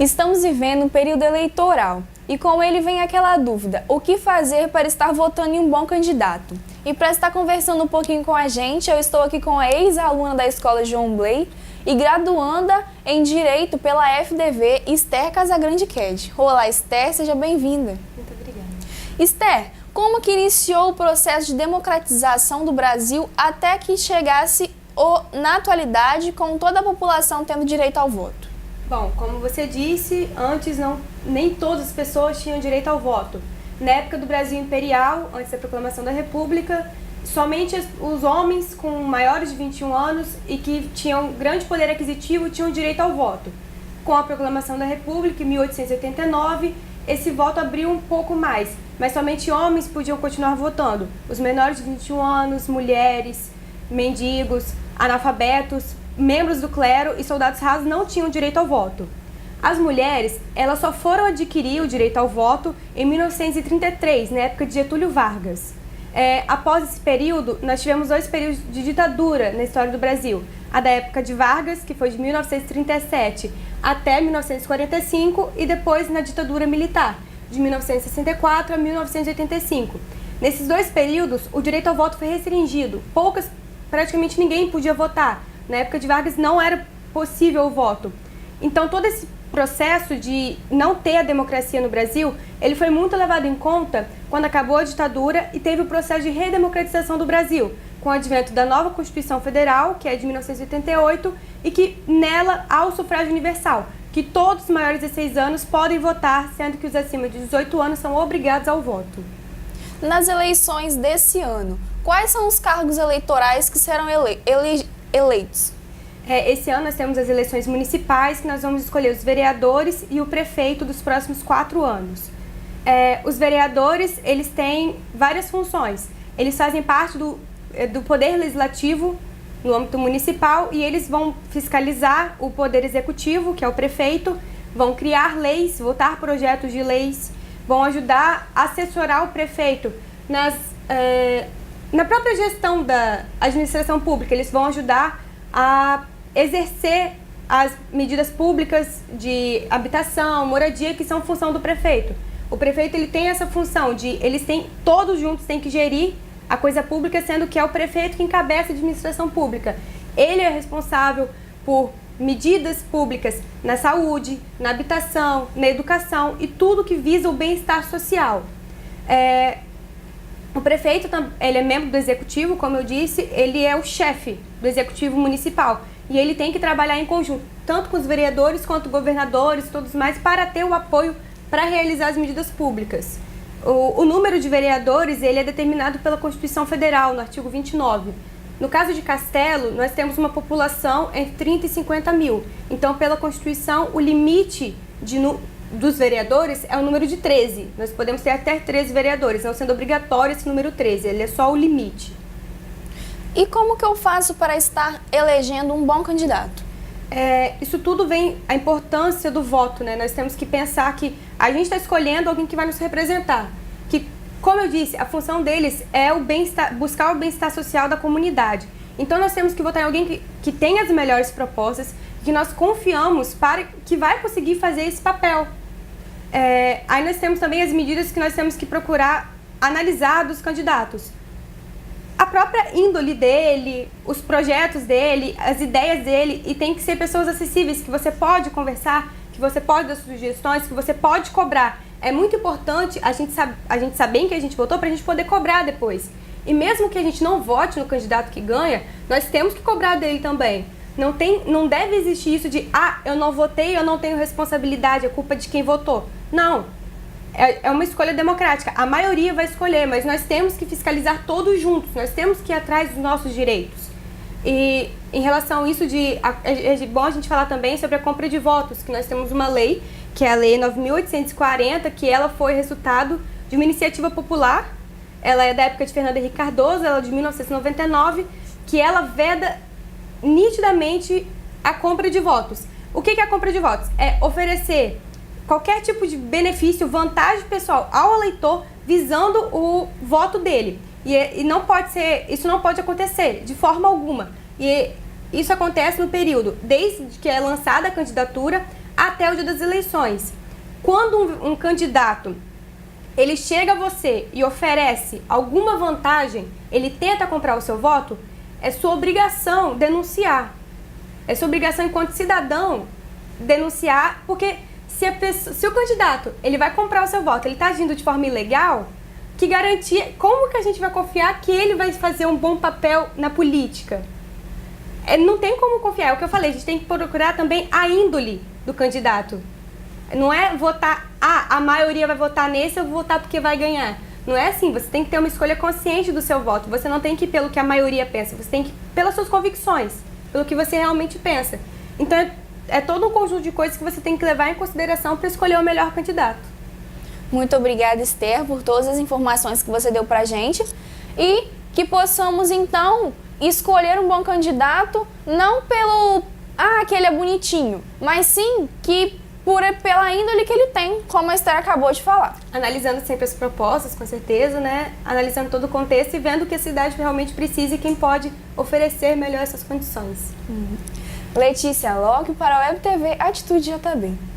Estamos vivendo um período eleitoral e com ele vem aquela dúvida: o que fazer para estar votando em um bom candidato? E para estar conversando um pouquinho com a gente, eu estou aqui com a ex-aluna da Escola João Bley e graduanda em Direito pela FDV, Esther Casagrande Ked. Olá, Esther, seja bem-vinda. Muito obrigada. Esther, como que iniciou o processo de democratização do Brasil até que chegasse na atualidade com toda a população tendo direito ao voto? Bom, como você disse, antes nem todas as pessoas tinham direito ao voto. Na época do Brasil Imperial, antes da proclamação da República, somente os homens com maiores de 21 anos e que tinham grande poder aquisitivo tinham direito ao voto. Com a proclamação da República, em 1889, esse voto abriu um pouco mais, mas somente homens podiam continuar votando. Os menores de 21 anos, mulheres, mendigos, analfabetos, membros do clero e soldados rasos não tinham direito ao voto. As mulheres, elas só foram adquirir o direito ao voto em 1933, na época de Getúlio Vargas. Após esse período, nós tivemos 2 períodos de ditadura na história do Brasil. A da época de Vargas, que foi de 1937 até 1945, e depois na ditadura militar, de 1964 a 1985. Nesses 2 períodos, o direito ao voto foi restringido. Praticamente ninguém podia votar. Na época de Vargas não era possível o voto. Então todo esse processo de não ter a democracia no Brasil, ele foi muito levado em conta quando acabou a ditadura e teve o processo de redemocratização do Brasil, com o advento da nova Constituição Federal, que é de 1988, e que nela há o sufrágio universal, que todos os maiores de 16 anos podem votar, sendo que os acima de 18 anos são obrigados ao voto. Nas eleições desse ano, quais são os cargos eleitorais que serão eleitos? Esse ano nós temos as eleições municipais, que nós vamos escolher os vereadores e o prefeito dos próximos 4 anos. Os vereadores, eles têm várias funções. Eles fazem parte do poder legislativo no âmbito municipal e eles vão fiscalizar o poder executivo, que é o prefeito, vão criar leis, votar projetos de leis, vão ajudar a assessorar o prefeito na própria gestão da administração pública. Eles vão ajudar a exercer as medidas públicas de habitação, moradia, que são função do prefeito. O prefeito, ele tem essa função de, todos juntos têm que gerir a coisa pública, sendo que é o prefeito que encabeça a administração pública. Ele é responsável por medidas públicas na saúde, na habitação, na educação e tudo que visa o bem-estar social. O prefeito, ele é membro do executivo, como eu disse, ele é o chefe do executivo municipal e ele tem que trabalhar em conjunto, tanto com os vereadores quanto governadores, todos mais, para ter o apoio para realizar as medidas públicas. O número de vereadores, ele é determinado pela Constituição Federal, no artigo 29. No caso de Castelo, nós temos uma população entre 30 e 50 mil. Então, pela Constituição, o limite dos vereadores é o número de 13. Nós podemos ter até 13 vereadores, não sendo obrigatório esse número 13, ele é só o limite. E como que eu faço para estar elegendo um bom candidato? Isso tudo vem a importância do voto, né? Nós temos que pensar que a gente está escolhendo alguém que vai nos representar. Que, como eu disse, a função deles é buscar o bem-estar social da comunidade. Então nós temos que votar em alguém que tenha as melhores propostas, que nós confiamos que vai conseguir fazer esse papel. Aí nós temos também as medidas que nós temos que procurar analisar dos candidatos. A própria índole dele, os projetos dele, as ideias dele, e tem que ser pessoas acessíveis, que você pode conversar, que você pode dar sugestões, que você pode cobrar. É muito importante a gente saber em que a gente votou para a gente poder cobrar depois. E mesmo que a gente não vote no candidato que ganha, nós temos que cobrar dele também. Não deve existir isso de, eu não votei, eu não tenho responsabilidade, é culpa de quem votou. Não. É uma escolha democrática. A maioria vai escolher, mas nós temos que fiscalizar todos juntos. Nós temos que ir atrás dos nossos direitos. E em relação a isso, é bom a gente falar também sobre a compra de votos, que nós temos uma lei, que é a Lei 9.840, que ela foi resultado de uma iniciativa popular. Ela é da época de Fernando Henrique Cardoso, ela é de 1999, que ela veda nitidamente a compra de votos. O que é a compra de votos? É oferecer qualquer tipo de benefício, vantagem pessoal ao eleitor visando o voto dele. E não pode ser, isso não pode acontecer de forma alguma. E isso acontece no período desde que é lançada a candidatura até o dia das eleições. Quando um candidato ele chega a você e oferece alguma vantagem, ele tenta comprar o seu voto, é sua obrigação denunciar. É sua obrigação enquanto cidadão denunciar, porque se o candidato ele vai comprar o seu voto, ele está agindo de forma ilegal, que garantia, como que a gente vai confiar que ele vai fazer um bom papel na política? Não tem como confiar, é o que eu falei, a gente tem que procurar também a índole do candidato. Não é votar, a maioria vai votar nesse, eu vou votar porque vai ganhar. Não é assim, você tem que ter uma escolha consciente do seu voto, você não tem que ir pelo que a maioria pensa, você tem que ir pelas suas convicções, pelo que você realmente pensa. Então é todo um conjunto de coisas que você tem que levar em consideração para escolher o melhor candidato. Muito obrigada, Esther, por todas as informações que você deu pra gente e que possamos, então, escolher um bom candidato, não pelo, aquele é bonitinho, mas sim que pela índole que ele tem, como a Esther acabou de falar. Analisando sempre as propostas, com certeza, né? Analisando todo o contexto e vendo o que a cidade realmente precisa e quem pode oferecer melhor essas condições. Letícia Locke para a Web TV Atitude JB.